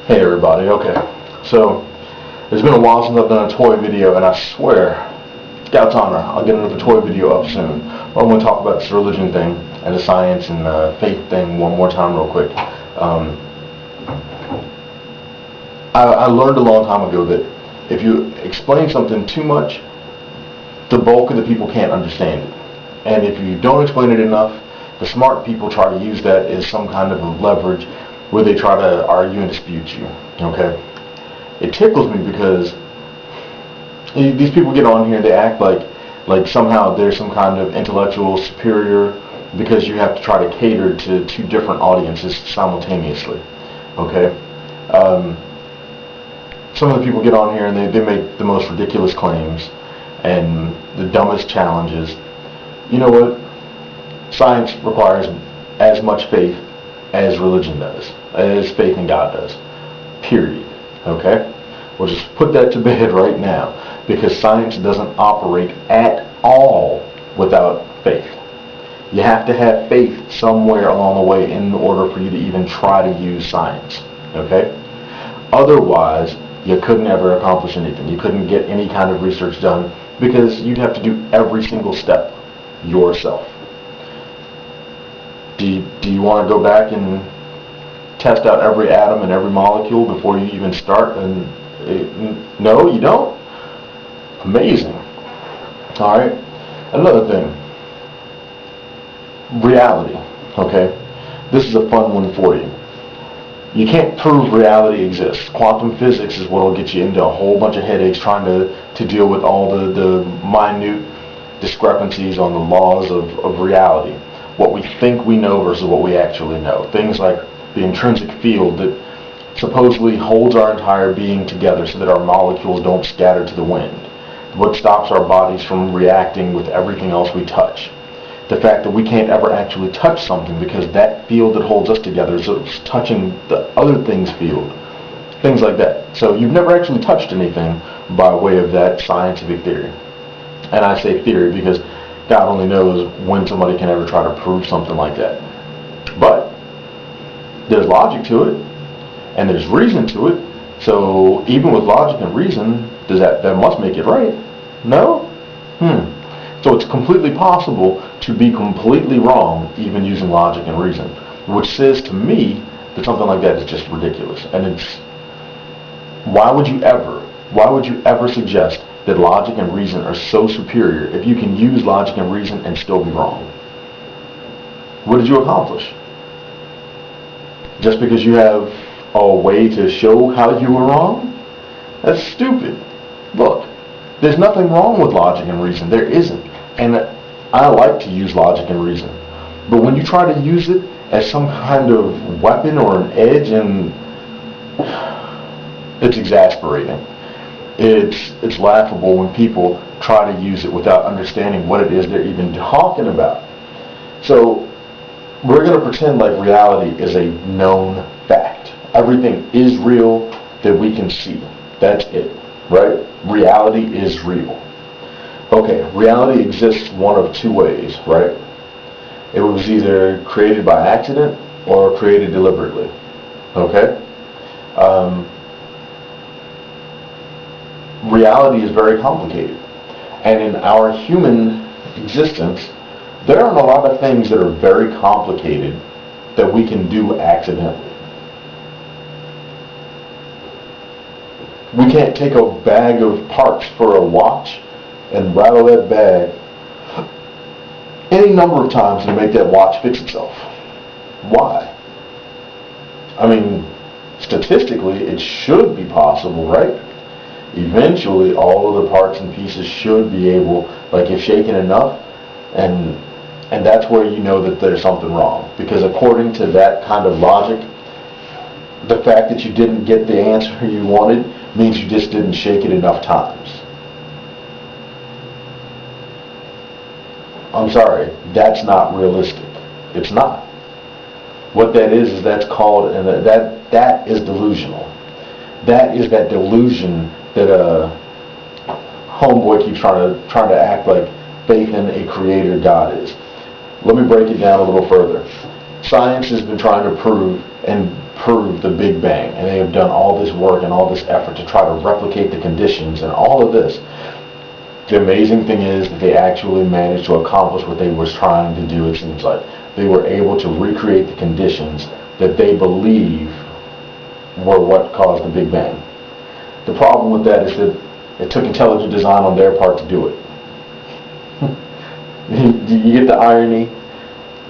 Hey everybody, okay. So, it's been a while since I've done a toy video, and I swear, God's honor, I'll get another toy video up soon. But I'm going to talk about this religion thing, and the science and faith thing one more time real quick. I learned a long time ago that if you explain something too much, the bulk of the people can't understand it. And if you don't explain it enough, the smart people try to use that as some kind of a leverage where they try to argue and dispute you. Okay? It tickles me because these people get on here, they act like somehow they're some kind of intellectual superior because you have to try to cater to two different audiences simultaneously. Okay? Some of the people get on here and they make the most ridiculous claims and the dumbest challenges. You know what? Science requires as much faith as religion does, as faith in God does. Period. Okay? We'll just put that to bed right now, because science doesn't operate at all without faith. You have to have faith somewhere along the way in order for you to even try to use science. Okay? Otherwise, you couldn't ever accomplish anything. You couldn't get any kind of research done because you'd have to do every single step yourself. Do you want to go back and test out every atom and every molecule before you even start? No, you don't? Amazing. Alright, another thing. Reality. Okay? This is a fun one for you. You can't prove reality exists. Quantum physics is what will get you into a whole bunch of headaches trying to deal with all the minute discrepancies on the laws of reality. What we think we know versus what we actually know. Things like the intrinsic field that supposedly holds our entire being together so that our molecules don't scatter to the wind. What stops our bodies from reacting with everything else we touch. The fact that we can't ever actually touch something because that field that holds us together is touching the other thing's field. Things like that. So you've never actually touched anything by way of that scientific theory. And I say theory because God only knows when somebody can ever try to prove something like that. But there's logic to it, and there's reason to it. So even with logic and reason, that must make it right? No? So it's completely possible to be completely wrong even using logic and reason, which says to me that something like that is just ridiculous. And it's, why would you ever suggest that logic and reason are so superior if you can use logic and reason and still be wrong? What did you accomplish? Just because you have a way to show how you were wrong? That's stupid. Look, there's nothing wrong with logic and reason. There isn't. And I like to use logic and reason. But when you try to use it as some kind of weapon or an edge, and it's exasperating. It's laughable when people try to use it without understanding what it is they're even talking about. So we're going to pretend like reality is a known fact. Everything is real that we can see. That's it, right? Reality is real. Okay, reality exists one of two ways, right? It was either created by accident or created deliberately. Okay? Reality is very complicated. And in our human existence, there are a lot of things that are very complicated that we can do accidentally. We can't take a bag of parts for a watch and rattle that bag any number of times to make that watch fix itself. Why? I mean, statistically, it should be possible, right? Eventually, all of the parts and pieces should be able, like if shaken enough, and that's where you know that there's something wrong. Because according to that kind of logic, the fact that you didn't get the answer you wanted means you just didn't shake it enough times. I'm sorry, that's not realistic. It's not. What that is that's called, and that is delusional. That is that delusion that homeboy keeps trying to act like faith in a creator God is. Let me break it down a little further. Science has been trying to prove and prove the Big Bang, and they have done all this work and all this effort to try to replicate the conditions and all of this. The amazing thing is that they actually managed to accomplish what they were trying to do, it seems like. They were able to recreate the conditions that they believe were what caused the Big Bang. The problem with that is that it took intelligent design on their part to do it. You get the irony?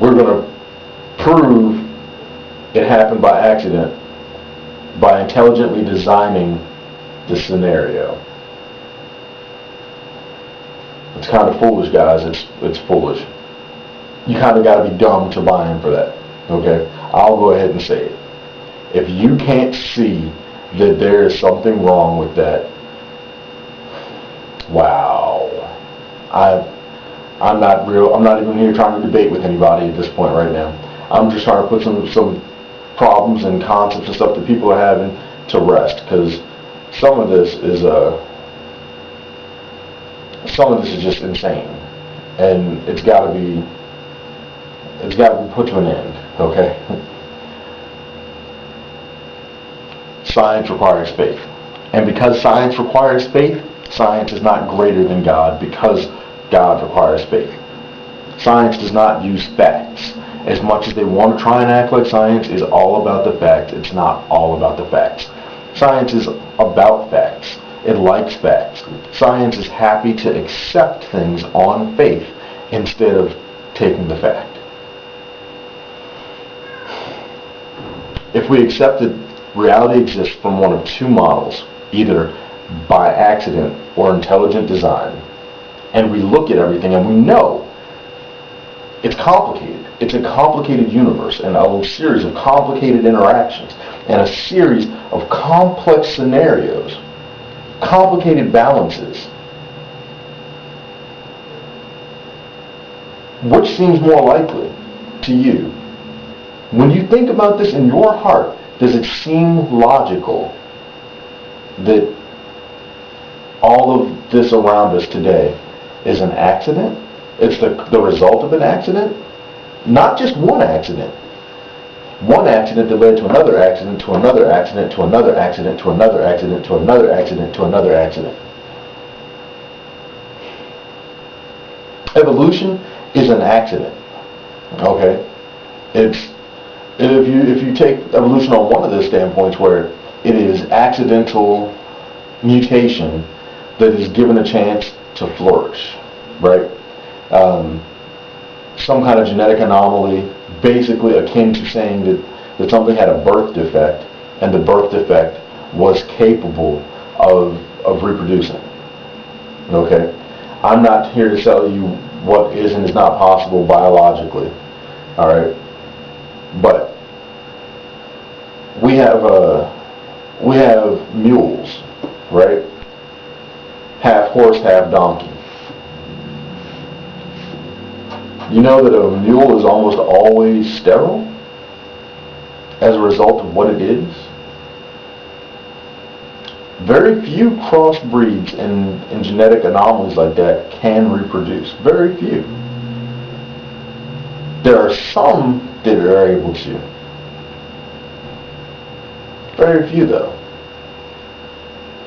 We're going to prove it happened by accident by intelligently designing the scenario. It's kind of foolish, guys. It's foolish. You kind of got to be dumb to buy in for that. Okay? I'll go ahead and say it. If you can't see that there is something wrong with that, wow. I'm not even here trying to debate with anybody at this point right now. I'm just trying to put some problems and concepts and stuff that people are having to rest, because some of this is just insane, and it's got to be put to an end. Okay. Science requires faith, and because science requires faith, science is not greater than God, because God requires faith. Science does not use facts. As much as they want to try and act like science is all about the facts, it's not all about the facts. Science is about facts. It likes facts. Science is happy to accept things on faith instead of taking the fact. If we accept that reality exists from one of two models, either by accident or intelligent design, and we look at everything and we know it's complicated. It's a complicated universe and a series of complicated interactions and a series of complex scenarios, complicated balances. Which seems more likely to you? When you think about this in your heart, does it seem logical that all of this around us today is an accident? It's the result of an accident? Not just one accident. One accident that led to another accident, to another accident, to another accident, to another accident, to another accident, to another accident. Evolution is an accident. Okay? If you take evolution on one of the standpoints where it is accidental mutation that is given a chance to flourish, right? Some kind of genetic anomaly, basically akin to saying that something had a birth defect, and the birth defect was capable of reproducing. Okay? I'm not here to tell you what is and is not possible biologically. Alright? But we have mules, right? Half horse, half donkey. You know that a mule is almost always sterile as a result of what it is? Very few crossbreeds and genetic anomalies like that can reproduce. Very few. There are some that are able to. Very few, though.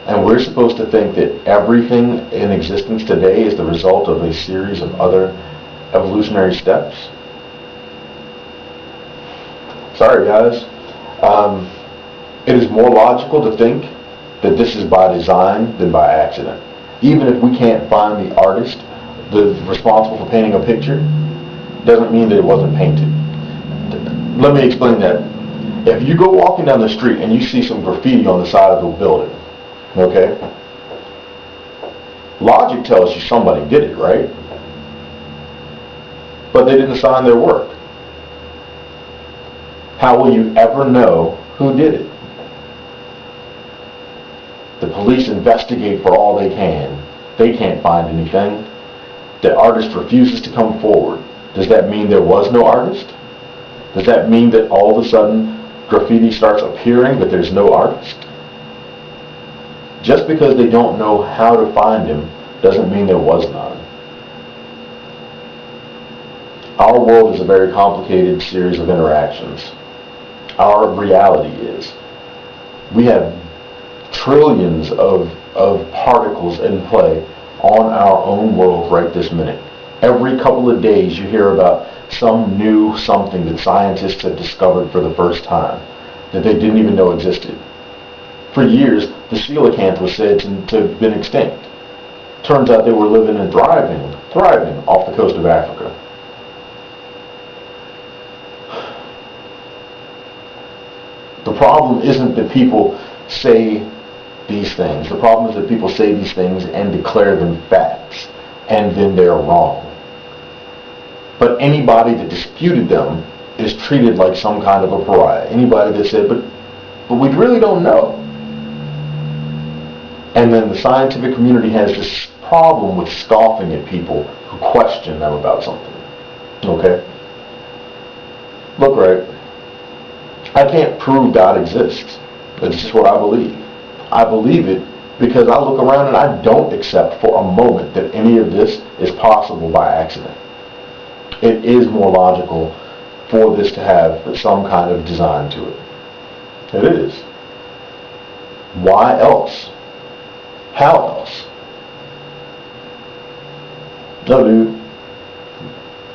And we're supposed to think that everything in existence today is the result of a series of other evolutionary steps? Sorry, guys. It is more logical to think that this is by design than by accident. Even if we can't find the artist responsible for painting a picture, doesn't mean that it wasn't painted. Let me explain that. If you go walking down the street and you see some graffiti on the side of a building, okay? Logic tells you somebody did it, right? But they didn't sign their work. How will you ever know who did it? The police investigate for all they can. They can't find anything. The artist refuses to come forward. Does that mean there was no artist? Does that mean that all of a sudden graffiti starts appearing but there's no artist? Just because they don't know how to find him doesn't mean there was none. Our world is a very complicated series of interactions. our reality is. We have trillions of particles in play on our own world right this minute. Every couple of days you hear about some new something that scientists have discovered for the first time that they didn't even know existed. For years, the coelacanth was said to have been extinct. Turns out they were living and thriving off the coast of Africa. The problem isn't that people say these things. The problem is that people say these things and declare them facts, and then they're wrong. But anybody that disputed them is treated like some kind of a pariah. Anybody that said, but we really don't know. And then the scientific community has this problem with scoffing at people who question them about something. Okay? Look, right? I can't prove God exists. That's just what I believe. I believe it because I look around and I don't accept for a moment that any of this is possible by accident. It is more logical for this to have some kind of design to it. It is. Why else? How else? No, dude.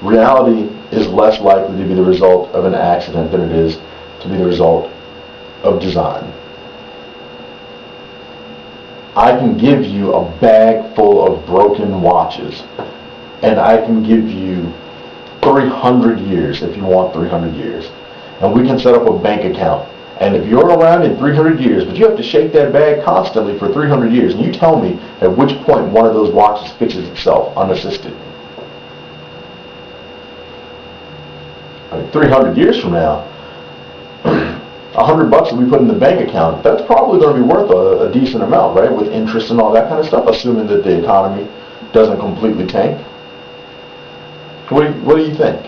Reality is less likely to be the result of an accident than it is to be the result of design. I can give you a bag full of broken watches, and I can give you 300 years if you want 300 years. And we can set up a bank account. And if you're around in 300 years, but you have to shake that bag constantly for 300 years, and you tell me at which point one of those watches fixes itself unassisted. 300 years from now, $100 that we put in the bank account, that's probably going to be worth a decent amount, right? With interest and all that kind of stuff, assuming that the economy doesn't completely tank. What do you think?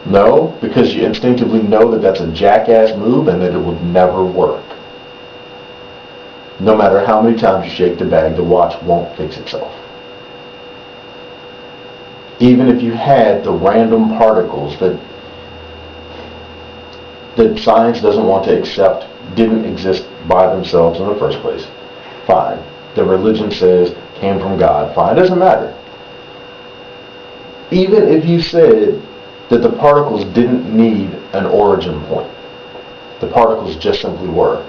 No, because you instinctively know that that's a jackass move and that it will never work. No matter how many times you shake the bag, the watch won't fix itself. Even if you had the random particles that science doesn't want to accept didn't exist by themselves in the first place, fine. The religion says came from God, fine, it doesn't matter. Even if you said that the particles didn't need an origin point, the particles just simply were,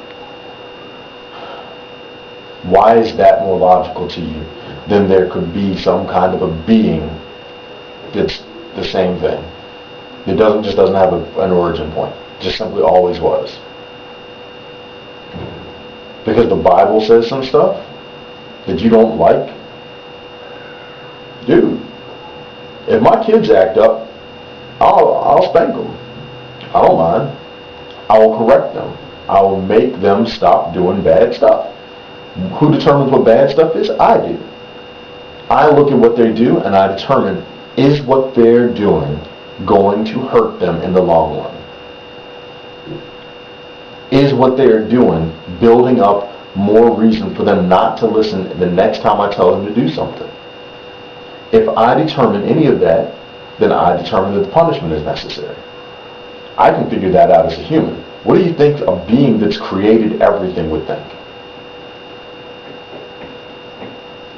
why is that more logical to you than there could be some kind of a being that's the same thing? It just doesn't have an origin point. It just simply always was. Because the Bible says some stuff that you don't like. Dude, if my kids act up, I'll spank them. I don't mind. I will correct them. I will make them stop doing bad stuff. Who determines what bad stuff is? I do. I look at what they do and I determine, is what they're doing going to hurt them in the long run? Is what they're doing building up more reason for them not to listen the next time I tell them to do something? If I determine any of that, then I determine that the punishment is necessary. I can figure that out as a human. What do you think a being that's created everything would think?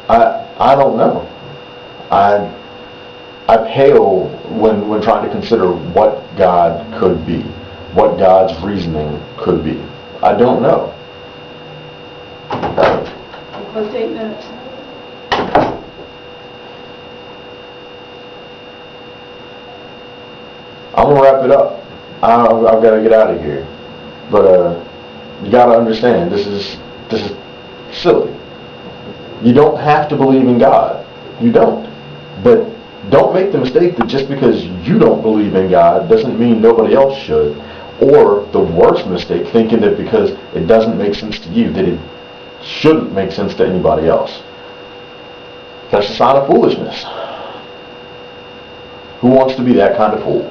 I don't know. I pale when trying to consider what God could be, what God's reasoning could be. I don't know. Close to 8 minutes. I'm gonna wrap it up. I've got to get out of here, but you got to understand this is silly. You don't have to believe in God. You don't. But don't make the mistake that just because you don't believe in God doesn't mean nobody else should. Or the worst mistake, thinking that because it doesn't make sense to you, that it shouldn't make sense to anybody else. That's a sign of foolishness. Who wants to be that kind of fool?